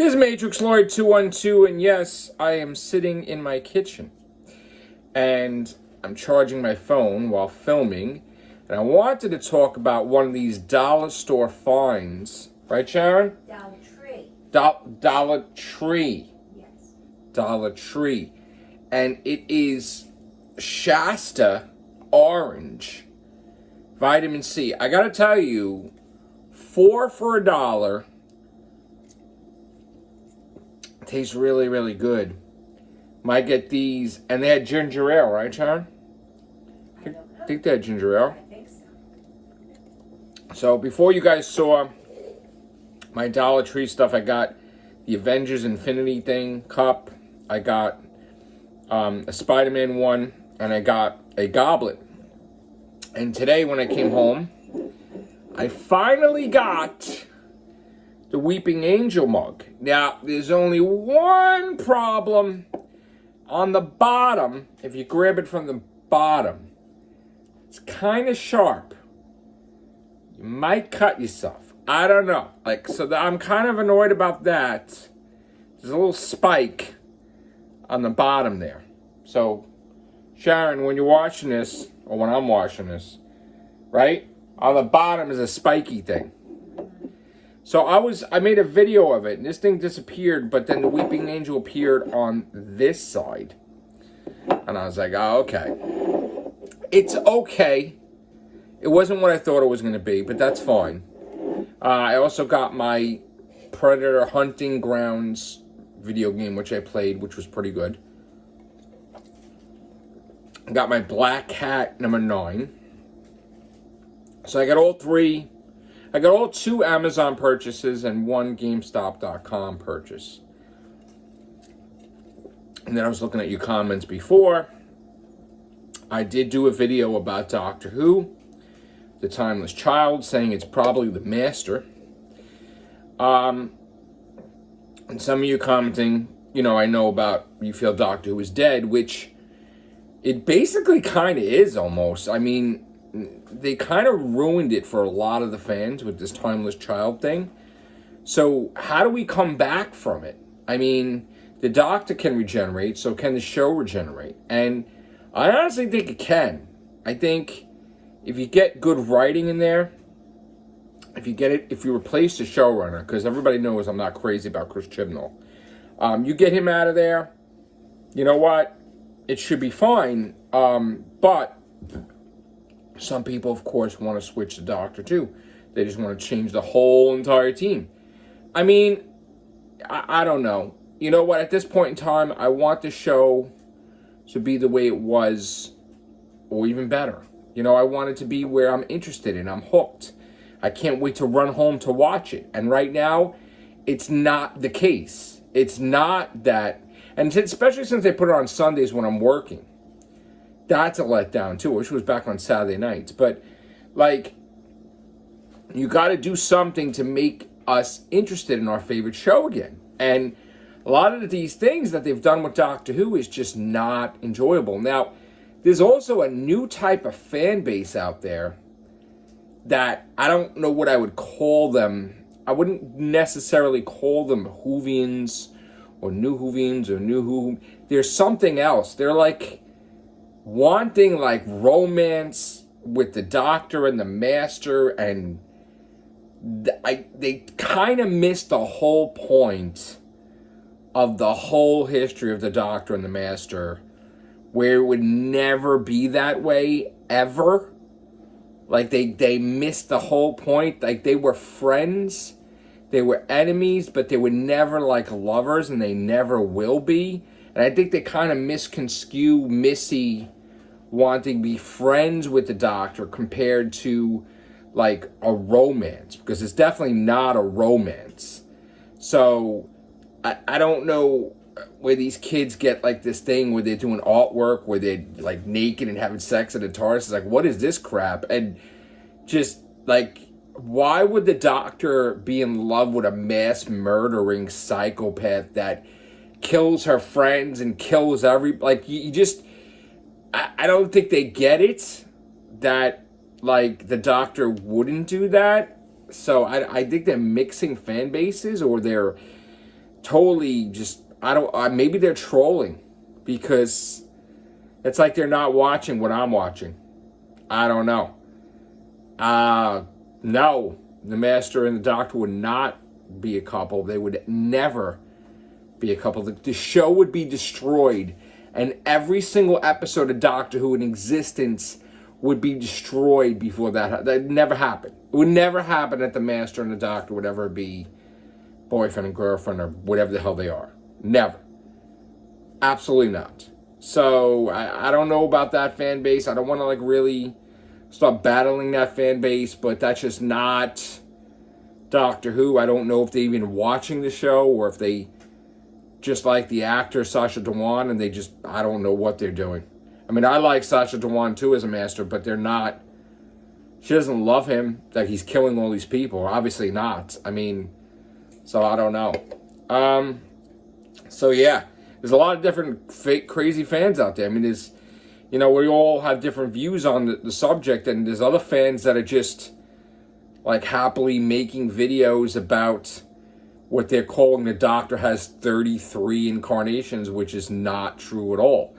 This is Matrix Lloyd 212, and yes, I am sitting in my kitchen. And I'm charging my phone while filming. And I wanted to talk about one of these dollar store finds. Right, Sharon? Dollar Tree. Dollar Tree. Yes. Dollar Tree. And it is Shasta Orange. Vitamin C. I gotta tell you, 4 for $1. Tastes really, really good. Might get these, and they had ginger ale, right, Sharon? I think they had ginger ale. I think so. So before you guys saw my Dollar Tree stuff, I got the Avengers Infinity thing cup. I got a Spider-Man one, and I got a goblet. And today when I came home, I finally got the Weeping Angel mug. Now, there's only one problem on the bottom. If you grab it from the bottom, it's kind of sharp. You might cut yourself. I don't know. I'm kind of annoyed about that. There's a little spike on the bottom there. So, Sharon, when you're watching this, or when I'm watching this, right? On the bottom is a spiky thing. So I made a video of it, and this thing disappeared, but then the Weeping Angel appeared on this side. And I was like, oh, okay. It's okay. It wasn't what I thought it was going to be, but that's fine. I also got my Predator Hunting Grounds video game, which I played, which was pretty good. I got my Black Cat number 9. So I got all 2 Amazon purchases and 1 GameStop.com purchase. And then I was looking at your comments before. I did do a video about Doctor Who, The Timeless Child, saying it's probably the Master. And some of you commenting, I know about you feel Doctor Who is dead, which it basically kind of is almost. I mean, they kind of ruined it for a lot of the fans with this Timeless Child thing. So how do we come back from it? I mean, the Doctor can regenerate, so can the show regenerate? And I honestly think it can. I think if you get good writing in there, if you replace the showrunner, because everybody knows I'm not crazy about Chris Chibnall, you get him out of there, you know what? It should be fine. But some people, of course, want to switch the Doctor, too. They just want to change the whole entire team. I mean, I don't know. You know what? At this point in time, I want the show to be the way it was, or even better. I want it to be where I'm interested in. I'm hooked. I can't wait to run home to watch it. And right now, it's not the case. It's not that. And especially since they put it on Sundays when I'm working. That's a letdown, too. I wish it was back on Saturday nights. But, you got to do something to make us interested in our favorite show again. And a lot of these things that they've done with Doctor Who is just not enjoyable. Now, there's also a new type of fan base out there that I don't know what I would call them. I wouldn't necessarily call them Whovians or New Whovians or New Who. There's something else. They're wanting romance with the Doctor and the Master, and they kind of missed the whole point of the whole history of the Doctor and the Master, where it would never be that way ever. They missed the whole point. They were friends, they were enemies, but they were never lovers, and they never will be. And I think they kind of misconstrue Missy wanting to be friends with the Doctor compared to a romance, because it's definitely not a romance. So I don't know where these kids get this thing where they're doing artwork where they're naked and having sex at a TARDIS. It's what is this crap? And just why would the Doctor be in love with a mass murdering psychopath that kills her friends and kills you just, I don't think they get it that the Doctor wouldn't do that. So I think they're mixing fan bases, or they're totally just, maybe they're trolling because it's like they're not watching what I'm watching. I don't know. No, the Master and the Doctor would not be a couple. They would never be a couple. The show would be destroyed, and every single episode of Doctor Who in existence would be destroyed before that. That never happened. It would never happen that the Master and the Doctor would ever be boyfriend and girlfriend or whatever the hell they are. Never. Absolutely not. So I don't know about that fan base. I don't want to like really start battling that fan base, but that's just not Doctor Who. I don't know if they're even watching the show or if they just like the actor Sacha Dhawan and they just, I don't know what they're doing. I mean, I like Sacha Dhawan too as a Master, but they're not, she doesn't love him that he's killing all these people. Obviously not. I mean, so I don't know. So yeah. There's a lot of different fake, crazy fans out there. I mean, there's, we all have different views on the subject, and there's other fans that are just, like, happily making videos about what they're calling the Doctor has 33 incarnations, which is not true at all.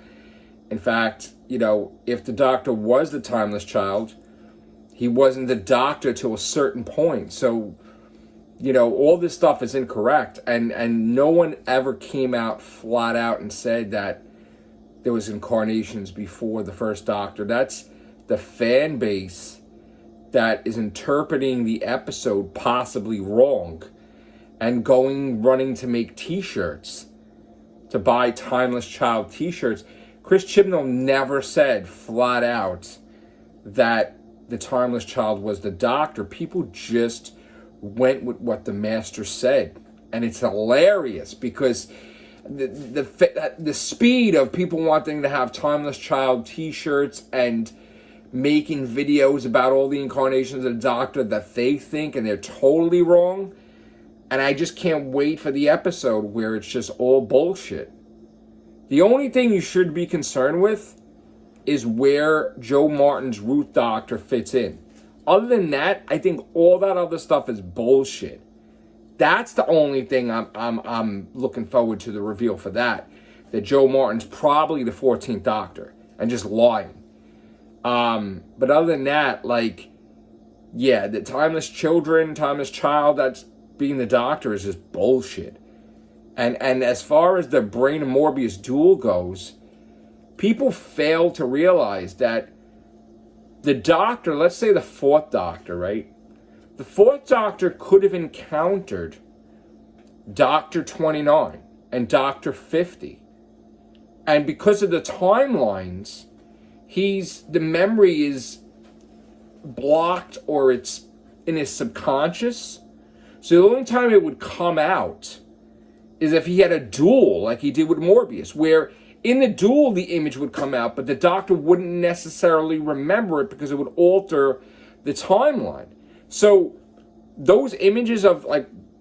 In fact, if the Doctor was the timeless child, he wasn't the Doctor to a certain point. So, all this stuff is incorrect, and no one ever came out flat out and said that there was incarnations before the first Doctor. That's the fan base that is interpreting the episode possibly wrong and running to make t-shirts, to buy Timeless Child t-shirts. Chris Chibnall never said flat out that the Timeless Child was the Doctor. People just went with what the Master said, and it's hilarious because the speed of people wanting to have Timeless Child t-shirts and making videos about all the incarnations of the Doctor that they think and they're totally wrong, and I just can't wait for the episode where it's just all bullshit. The only thing you should be concerned with is where Joe Martin's Ruth Doctor fits in. Other than that, I think all that other stuff is bullshit. That's the only thing I'm looking forward to the reveal for that. That Joe Martin's probably the 14th Doctor and just lying. But other than that, the Timeless Child that's being the Doctor is just bullshit. And as far as the Brain and Morbius duel goes, people fail to realize that the Doctor, let's say the 4th Doctor, right? The 4th Doctor could have encountered Doctor 29 and Doctor 50. And because of the timelines, the memory is blocked or it's in his subconscious. So the only time it would come out is if he had a duel like he did with Morbius, where in the duel, the image would come out, but the Doctor wouldn't necessarily remember it because it would alter the timeline. So those images of,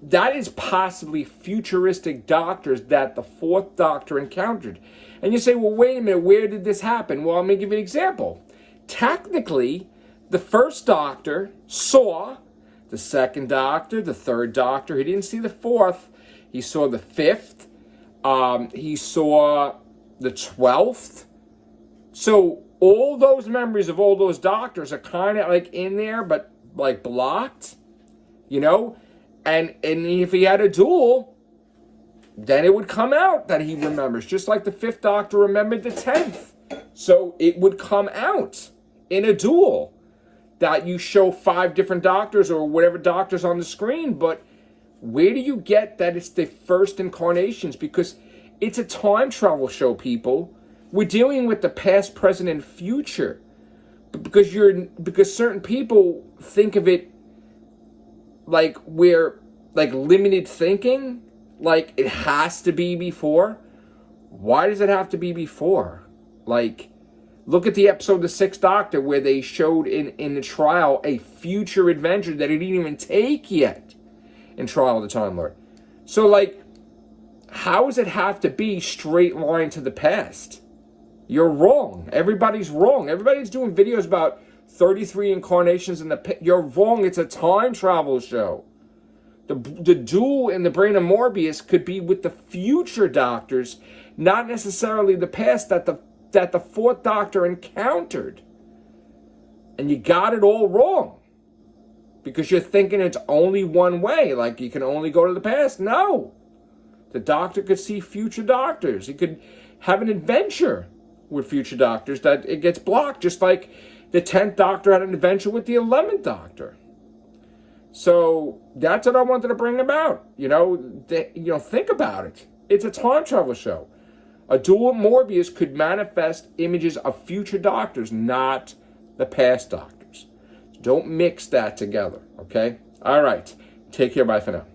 that is possibly futuristic Doctors that the 4th Doctor encountered. And you say, well, wait a minute, where did this happen? Well, I'm going to give you an example. Technically, the 1st Doctor saw the 2nd Doctor, the 3rd Doctor. He didn't see the 4th. He saw the 5th. He saw the 12th. So all those memories of all those Doctors are kind of in there, but blocked, and if he had a duel, then it would come out that he remembers, just like the 5th Doctor remembered the 10th. So it would come out in a duel that you show 5 different Doctors or whatever Doctors on the screen, but where do you get that it's the first incarnations? Because it's a time travel show, people. We're dealing with the past, present, and future. Because certain people think of it we're limited thinking, it has to be before. Why does it have to be before? Look at the episode The 6th Doctor where they showed in the trial a future adventure that it didn't even take yet in Trial of the Time Lord. So how does it have to be straight line to the past? You're wrong. Everybody's wrong. Everybody's doing videos about 33 incarnations in the past. You're wrong. It's a time travel show. The duel in the brain of Morbius could be with the future doctors, not necessarily the past that the fourth doctor encountered. And you got it all wrong. Because you're thinking it's only one way, like you can only go to the past. No. The doctor could see future doctors. He could have an adventure with future doctors that it gets blocked, just like the 10th Doctor had an adventure with the 11th Doctor. So that's what I wanted to bring about. Think about it. It's a time travel show. A duel with Morbius could manifest images of future doctors, not the past doctors. Don't mix that together, okay? All right. Take care. Bye for now.